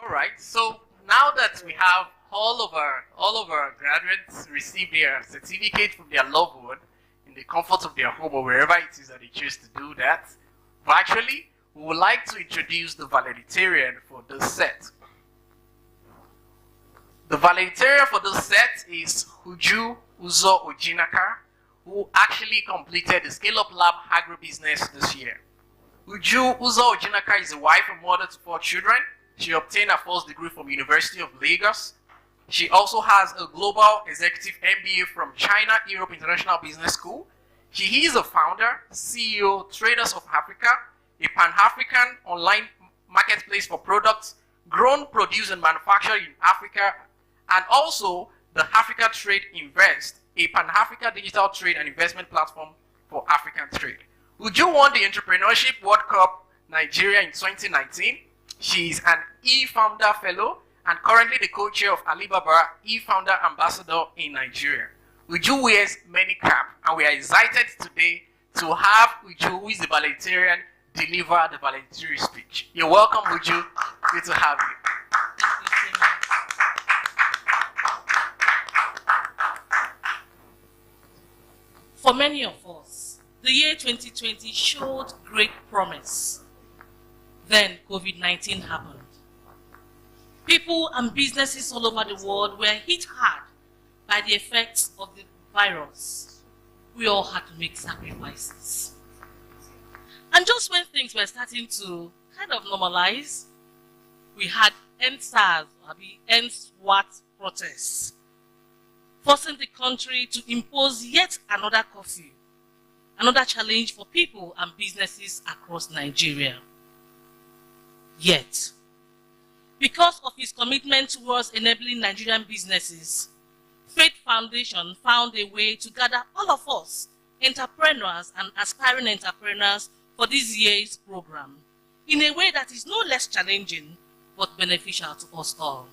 All right. So now that we have all of our graduates receive their certificate from their loved one in the comfort of their home or wherever it is that they choose to do that, virtually, we would like to introduce the valedictorian for this set. The valedictorian for this set is Ujus who actually completed the Scale Up Lab agribusiness this year. Ujus is a wife and mother to 4 children. She obtained her first degree from University of Lagos. She also has a global executive MBA from China Europe International Business School. She is a founder, CEO, Traders of Africa, a Pan-African online marketplace for products grown, produced, and manufactured in Africa, and also the Africa Trade Invest, a Pan-Africa digital trade and investment platform for African trade. Uju won the Entrepreneurship World Cup Nigeria in 2019. She is an e-founder fellow and currently the co-chair of Alibaba e-founder ambassador in Nigeria. Uju wears many caps, and we are excited today to have Uju, who is the valedictorian, deliver the valedictory speech. You're welcome, Uju. Good to have you. For many of us, the year 2020 showed great promise. Then COVID-19 happened. People and businesses all over the world were hit hard by the effects of the virus. We all had to make sacrifices. And just when things were starting to kind of normalize, we had end-SARS, end-SWAT protests, forcing the country to impose yet another curfew, another challenge for people and businesses across Nigeria. Yet, because of his commitment towards enabling Nigerian businesses, Faith Foundation found a way to gather all of us, entrepreneurs and aspiring entrepreneurs, for this year's program, in a way that is no less challenging but beneficial to us all.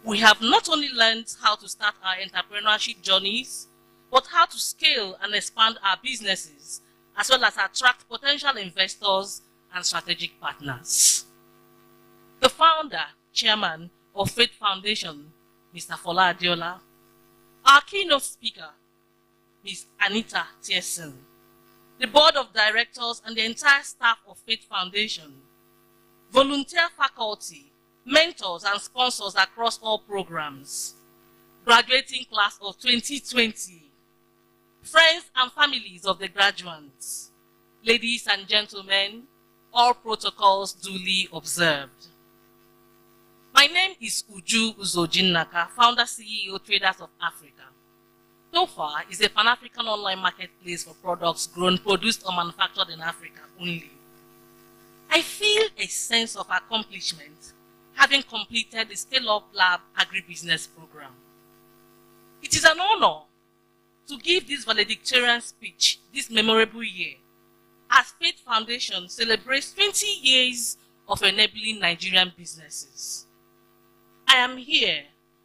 We have not only learned how to start our entrepreneurship journeys, but how to scale and expand our businesses, as well as attract potential investors and strategic partners. The founder, chairman of Faith Foundation, Mr. Fola Adiola, our keynote speaker, Ms. Anita Tierson, the board of directors and the entire staff of Faith Foundation, volunteer faculty, mentors and sponsors across all programs, graduating class of 2020, friends and families of the graduates, ladies and gentlemen, all protocols duly observed. My name is Ujus, founder CEO Traders of Africa. TOFA is a Pan-African online marketplace for products grown, produced or manufactured in Africa only. I feel a sense of accomplishment having completed the Scale Up Lab agribusiness program. It is an honor to give this valedictorian speech this memorable year as Faith Foundation celebrates 20 years of enabling Nigerian businesses. I am here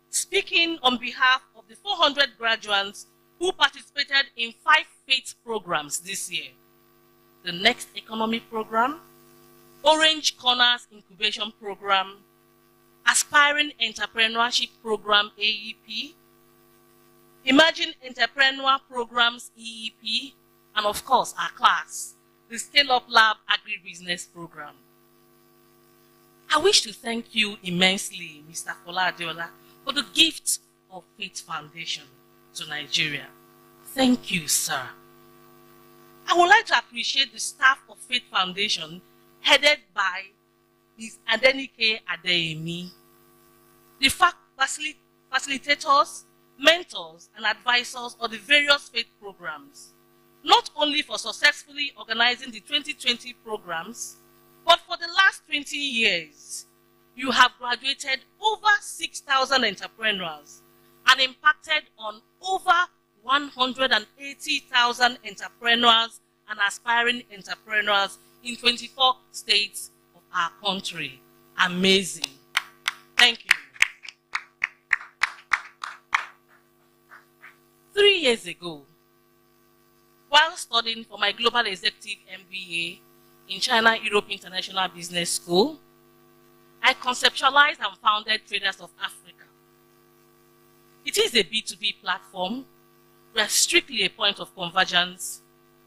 speaking on behalf of the 400 graduates who participated in 5 Faith programs this year. The Next Economy Program, Orange Corners Incubation Program, Aspiring Entrepreneurship Program AEP, Emerging Entrepreneur Programs EEP, and of course our class, the Scale Up Lab Agribusiness Program. I wish to thank you immensely, Mr. Fola Adiola, for the gift of Faith Foundation to Nigeria. Thank you, sir. I would like to appreciate the staff of Faith Foundation, headed by Ms. Adenike Adeyemi, the facilitators, mentors, and advisors of the various Faith programs, not only for successfully organizing the 2020 programs, but for the last 20 years. You have graduated over 6,000 entrepreneurs and impacted on over 180,000 entrepreneurs and aspiring entrepreneurs in 24 states of our country. Amazing. Thank you. 3 years ago, while studying for my Global Executive MBA in China Europe International Business School, I conceptualized and founded Traders of Africa. It is a B2B platform. We are strictly a point of convergence.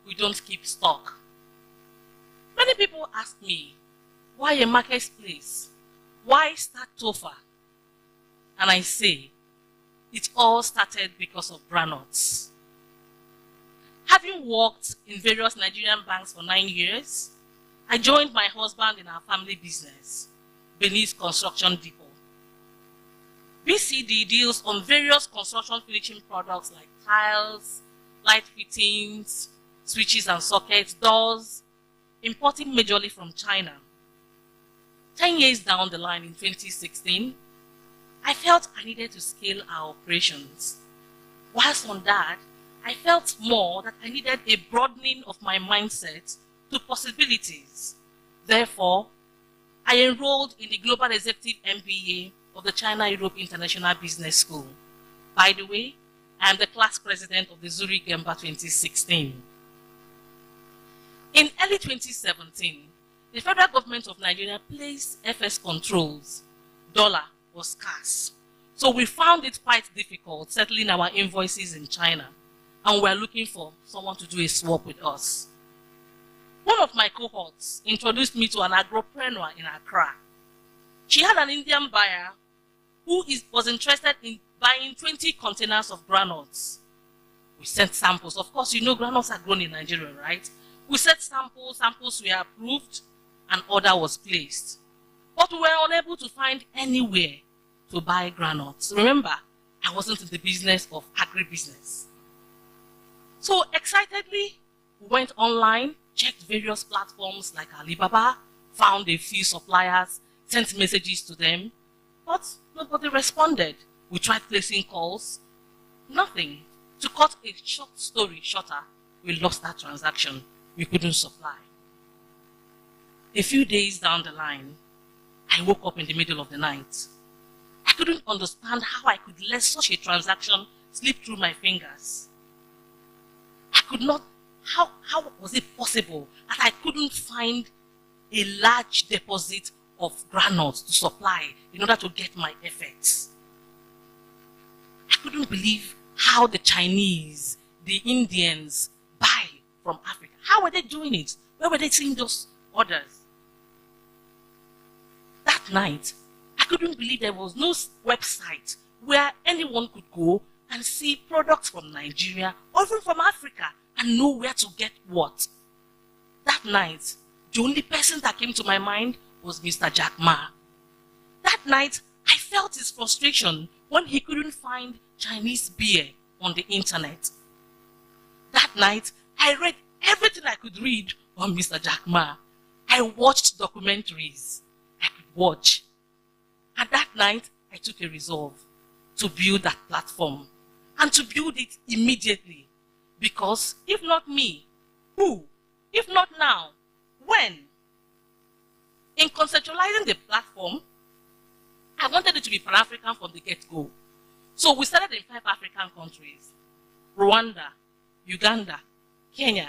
We don't keep stock. Many people ask me, why a marketplace? Why start TOFA? And I say, it all started because of groundnuts. Having worked in various Nigerian banks for 9 years, I joined my husband in our family business, Benin's Construction Depot. BCD deals on various construction finishing products like tiles, light fittings, switches and sockets, doors, importing majorly from China. 10 years down the line in 2016, I felt I needed to scale our operations. Whilst on that, I felt more that I needed a broadening of my mindset to possibilities. Therefore, I enrolled in the Global Executive MBA of the China-Europe International Business School. By the way, I am the class president of the Zurich Gemba 2016. In early 2017, the federal government of Nigeria placed FS controls. Dollar was scarce. So we found it quite difficult settling our invoices in China, and we're looking for someone to do a swap with us. One of my cohorts introduced me to an agripreneur in Accra. She had an Indian buyer who was interested in buying 20 containers of groundnuts. We sent samples. Of course, you know groundnuts are grown in Nigeria, right? We sent samples were approved, and order was placed. But we were unable to find anywhere to buy groundnuts. Remember, I wasn't in the business of agribusiness. So excitedly, we went online, checked various platforms like Alibaba, found a few suppliers, sent messages to them, but nobody responded. We tried placing calls, nothing. To cut a short story shorter, we lost that transaction. We couldn't supply. A few days down the line, I woke up in the middle of the night. I couldn't understand how I could let such a transaction slip through my fingers. I could not, how was it possible that I couldn't find a large deposit of groundnuts to supply in order to get my effects? I couldn't believe how the Chinese, the Indians buy from Africa. How were they doing it? Where were they seeing those orders? That night, I couldn't believe there was no website where anyone could go and see products from Nigeria or even from Africa and know where to get what. That night, the only person that came to my mind was Mr. Jack Ma. That night, I felt his frustration when he couldn't find Chinese beer on the internet. That night, I read everything I could read on Mr. Jack Ma. I watched documentaries I could watch. And that night, I took a resolve to build that platform and to build it immediately. Because if not me, who? If not now, when? In conceptualizing the platform, I wanted it to be Pan-African from the get-go. So we started in 5 African countries: Rwanda, Uganda, Kenya,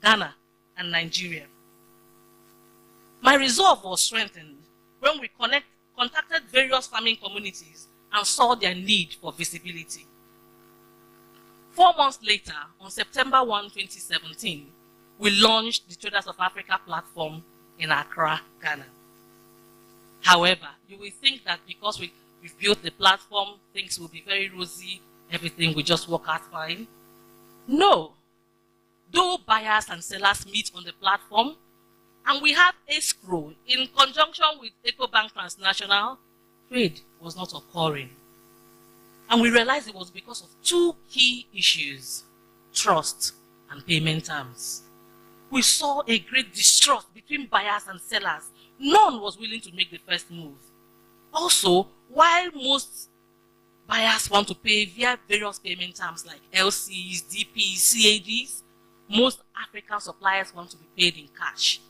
Ghana, and Nigeria. My resolve was strengthened when we contacted various farming communities and saw their need for visibility. 4 months later, on September 1, 2017, we launched the Traders of Africa platform in Accra, Ghana. However, you will think that because we've built the platform, things will be very rosy, everything will just work out fine. No. Though buyers and sellers meet on the platform, and we have escrow in conjunction with EcoBank Transnational, trade was not occurring. And we realized it was because of 2 key issues: trust and payment terms. We saw a great distrust between buyers and sellers. None was willing to make the first move. Also, while most buyers want to pay via various payment terms like LCs, DPs, CADs, most African suppliers want to be paid in cash.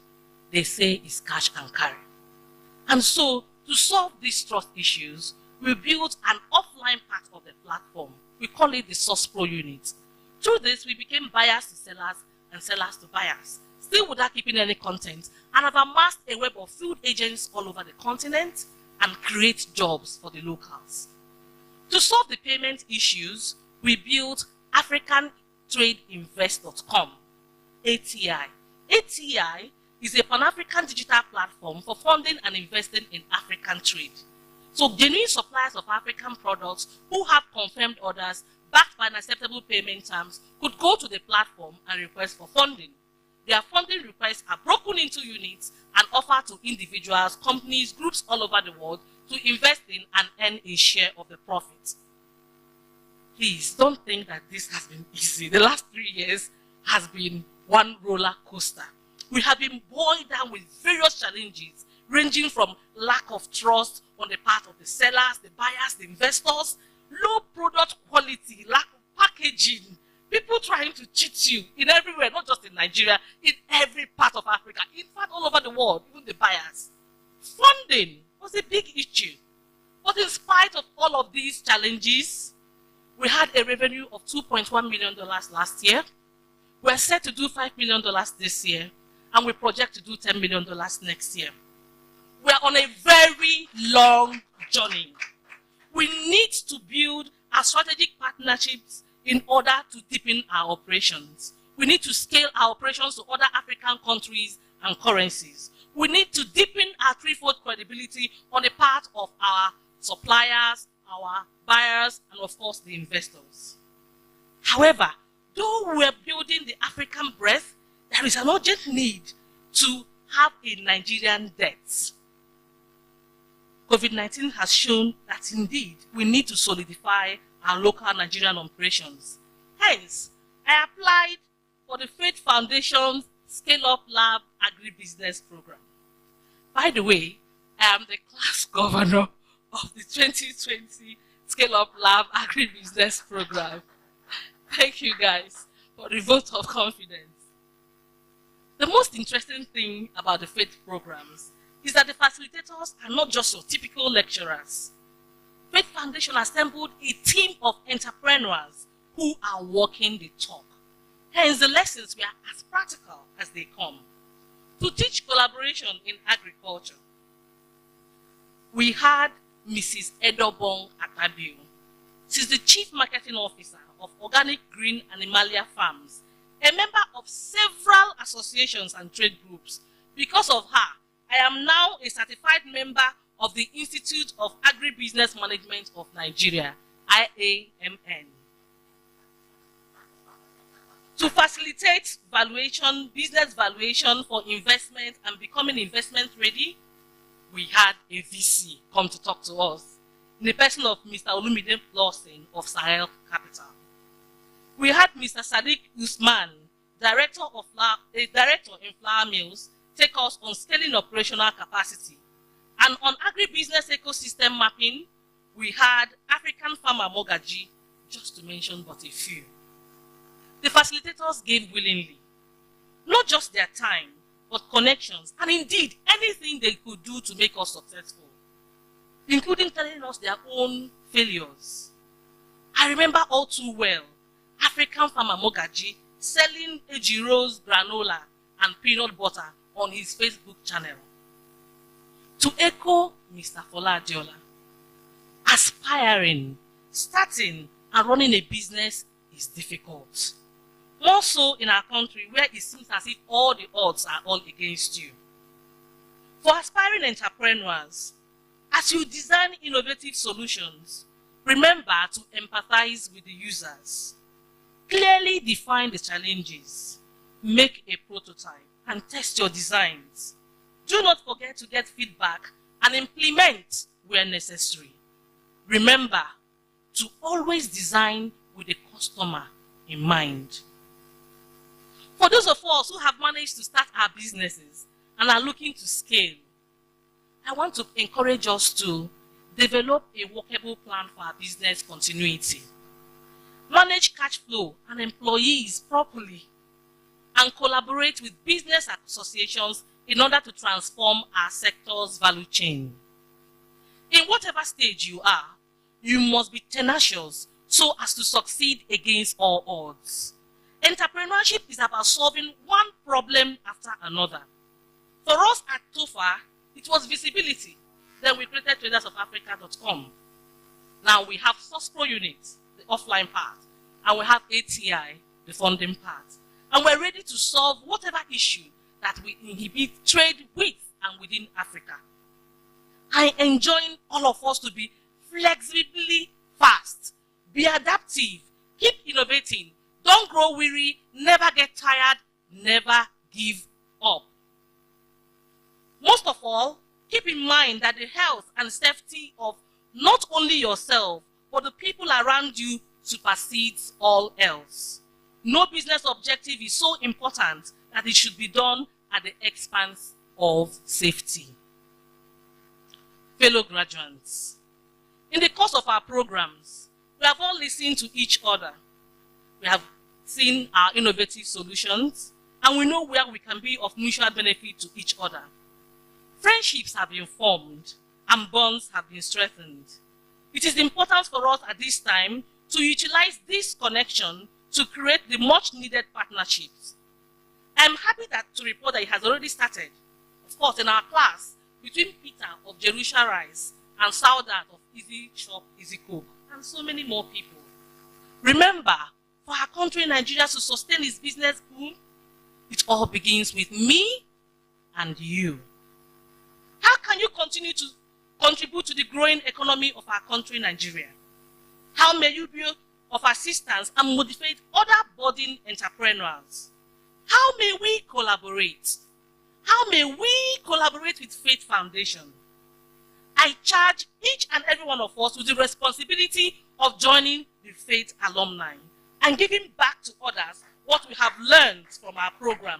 They say it's cash and carry. And so, to solve these trust issues, we built an offline part of the platform. We call it the Source Pro unit. Through this, we became buyers to sellers and sellers to buyers. still without keeping any content, and have amassed a web of field agents all over the continent and create jobs for the locals. To solve the payment issues, we built AfricanTradeInvest.com, ATI. ATI is a Pan-African digital platform for funding and investing in African trade. So genuine suppliers of African products who have confirmed orders backed by acceptable payment terms could go to the platform and request for funding. Their funding requests are broken into units and offered to individuals, companies, groups all over the world to invest in and earn a share of the profits. Please don't think that this has been easy. The last 3 years has been one roller coaster. We have been boiled down with various challenges, ranging from lack of trust on the part of the sellers, the buyers, the investors, low product quality, lack of packaging, people trying to cheat you in everywhere, not just in Nigeria, in every part of Africa, in fact all over the world, even the buyers. Funding was a big issue. But in spite of all of these challenges, we had a revenue of $2.1 million last year. We're set to do $5 million this year, and we project to do $10 million next year. We're on a very long journey. We need to build our strategic partnerships in order to deepen our operations. We need to scale our operations to other African countries and currencies. We need to deepen our threefold credibility on the part of our suppliers, our buyers, and of course the investors. However, though we're building the African breadth, there is an urgent need to have a Nigerian debt. COVID-19 has shown that indeed we need to solidify our local Nigerian operations. Hence, I applied for the Faith Foundation's Scale Up Lab Agribusiness Program. By the way, I am the class governor of the 2020 Scale Up Lab Agribusiness Program. Thank you guys for the vote of confidence. The most interesting thing about the Faith programs is that the facilitators are not just your typical lecturers. Faith Foundation assembled a team of entrepreneurs who are walking the talk. Hence, the lessons were as practical as they come. To teach collaboration in agriculture, we had Mrs. Edobong Akabio. She's the Chief Marketing Officer of Organic Green Animalia Farms, a member of several associations and trade groups. Because of her, I am now a certified member of the Institute of Agribusiness Management of Nigeria, IAMN. To facilitate valuation, business valuation for investment and becoming investment ready, we had a VC come to talk to us in the person of Mr. Olumide Lawson of Sahel Capital. We had Mr. Sadiq Usman, Director in flour mills, take us on scaling operational capacity. And on agribusiness ecosystem mapping, we had African Farmer Mogaji, just to mention but a few. The facilitators gave willingly, not just their time, but connections, and indeed anything they could do to make us successful, including telling us their own failures. I remember all too well African Farmer Mogaji selling Ejiro's granola and peanut butter on his Facebook channel. To echo Mr. Fola Adiola, aspiring, starting and running a business is difficult. More so in our country where it seems as if all the odds are all against you. For aspiring entrepreneurs, as you design innovative solutions, remember to empathize with the users. Clearly define the challenges, make a prototype, and test your designs. Do not forget to get feedback and implement where necessary. Remember to always design with the customer in mind. For those of us who have managed to start our businesses and are looking to scale, I want to encourage us to develop a workable plan for our business continuity. Manage cash flow and employees properly, and collaborate with business associations in order to transform our sector's value chain. In whatever stage you are, you must be tenacious so as to succeed against all odds. Entrepreneurship is about solving one problem after another. For us at TOFA, it was visibility. Then we created tradersofafrica.com. Now we have Source Pro units, the offline part, and we have ATI, the funding part. And we're ready to solve whatever issue that we inhibit trade with and within Africa. I enjoin all of us to be flexibly fast, be adaptive, keep innovating, don't grow weary, never get tired, never give up. Most of all, keep in mind that the health and safety of not only yourself, but the people around you supersedes all else. No business objective is so important that it should be done at the expense of safety. Fellow graduates, in the course of our programs, we have all listened to each other. We have seen our innovative solutions, and we know where we can be of mutual benefit to each other. Friendships have been formed, and bonds have been strengthened. It is important for us at this time to utilize this connection to create the much-needed partnerships. I am happy to report that it has already started, of course, in our class, between Peter of Jerusha Rice and Saudat of Easy Shop, Easy Cook, and so many more people. Remember, for our country, Nigeria, to sustain its business boom, it all begins with me and you. How can you continue to contribute to the growing economy of our country, Nigeria? How may you be of assistance and motivate other budding entrepreneurs? How may we collaborate? How may we collaborate with Faith Foundation? I charge each and every one of us with the responsibility of joining the Faith alumni and giving back to others what we have learned from our program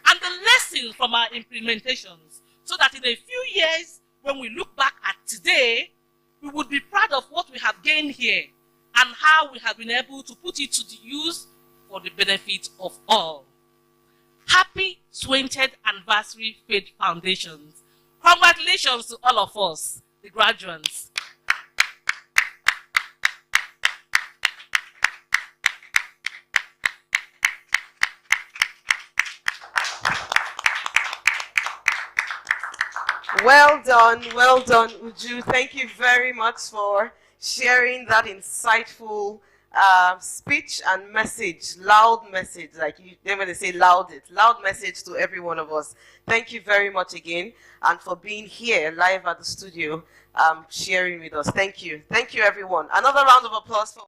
and the lessons from our implementations, so that in a few years, when we look back at today, we would be proud of what we have gained here and how we have been able to put it to the use for the benefit of all. Happy 20th anniversary Faith Foundations. Congratulations to all of us, the graduates. Well done, Uju. Thank you very much for sharing that insightful speech and message, loud message, like when they say loud message to every one of us. Thank you very much again, and for being here live at the studio, sharing with us. Thank you everyone. Another round of applause for